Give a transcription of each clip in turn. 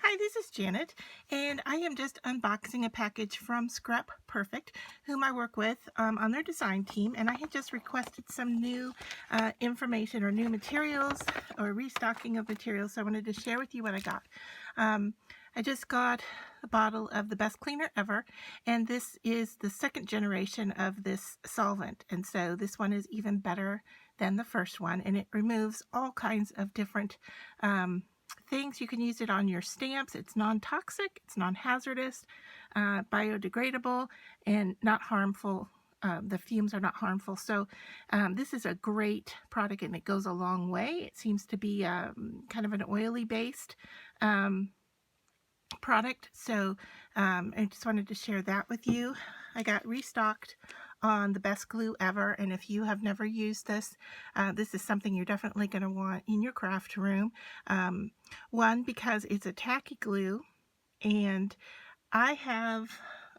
Hi, this is Janet, and I am just unboxing a package from ScraPerfect, whom I work with on their design team, and I had just requested some new information or new materials or restocking of materials, so I wanted to share with you what I got. I just got a bottle of the best cleaner ever, and this is the second generation of this solvent, and so this one is even better than the first one, and it removes all kinds of different things. You can use it on your stamps. It's non-toxic, it's non-hazardous, biodegradable, and not harmful. The fumes are not harmful. So this is a great product, and it goes a long way. It seems to be kind of an oily based product, so I just wanted to share that with you. I got restocked on the best glue ever, and if you have never used this, this is something you're definitely going to want in your craft room. One, because it's a tacky glue, and I have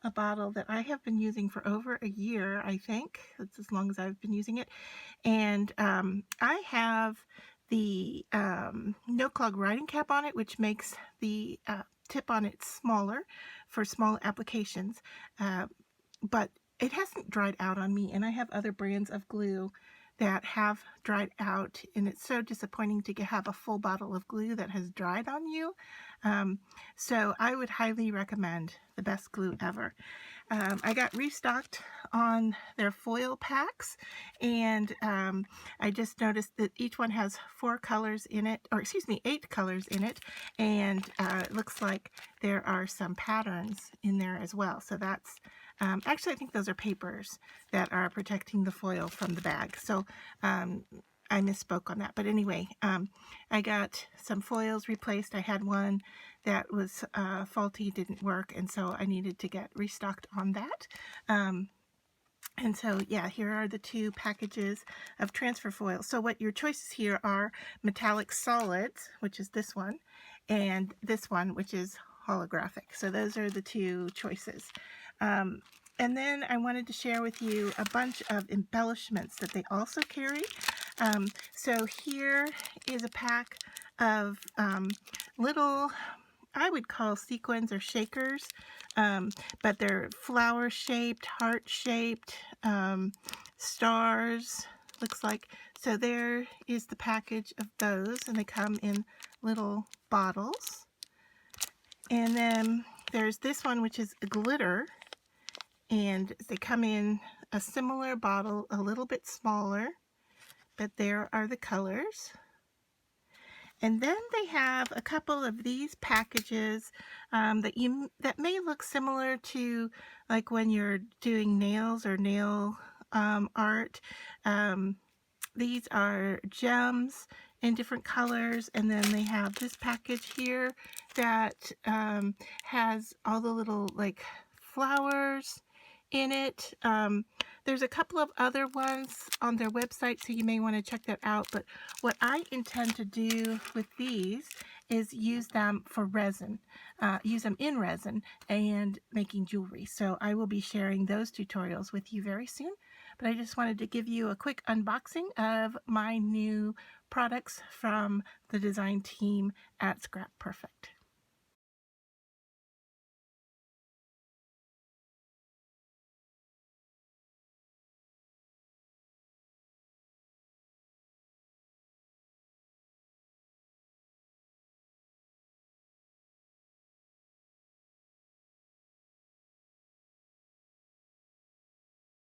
a bottle that I have been using for over a year. I think that's as long as I've been using it, and I have the No-Clog writing cap on it, which makes the tip on it smaller for small applications, but it hasn't dried out on me, and I have other brands of glue that have dried out, and it's so disappointing to have a full bottle of glue that has dried on you. So I would highly recommend the best glue ever. I got restocked on their foil packs, and I just noticed that each one has 4 colors in it, or excuse me, 8 colors in it, and it looks like there are some patterns in there as well. So that's actually, I think those are papers that are protecting the foil from the bag. So I misspoke on that. But anyway, I got some foils replaced. I had one that was faulty, didn't work, and so I needed to get restocked on that. And so, yeah, here are the 2 packages of transfer foil. So what your choices here are metallic solids, which is this one, and this one, which is holographic. So those are the 2 choices. And then I wanted to share with you a bunch of embellishments that they also carry. So here is a pack of little, I would call sequins or shakers, but they're flower shaped, heart shaped, stars, looks like. So there is the package of those, and they come in little bottles. And then there's this one, which is a glitter, and they come in a similar bottle, a little bit smaller, but there are the colors. And then they have a couple of these packages that may look similar to like when you're doing nails or nail art. These are gems in different colors, and then they have this package here that has all the little like flowers in it. There's a couple of other ones on their website, so you may want to check that out. But what I intend to do with these is use them for resin, use them in resin and making jewelry. So I will be sharing those tutorials with you very soon. But I just wanted to give you a quick unboxing of my new products from the design team at ScraPerfect.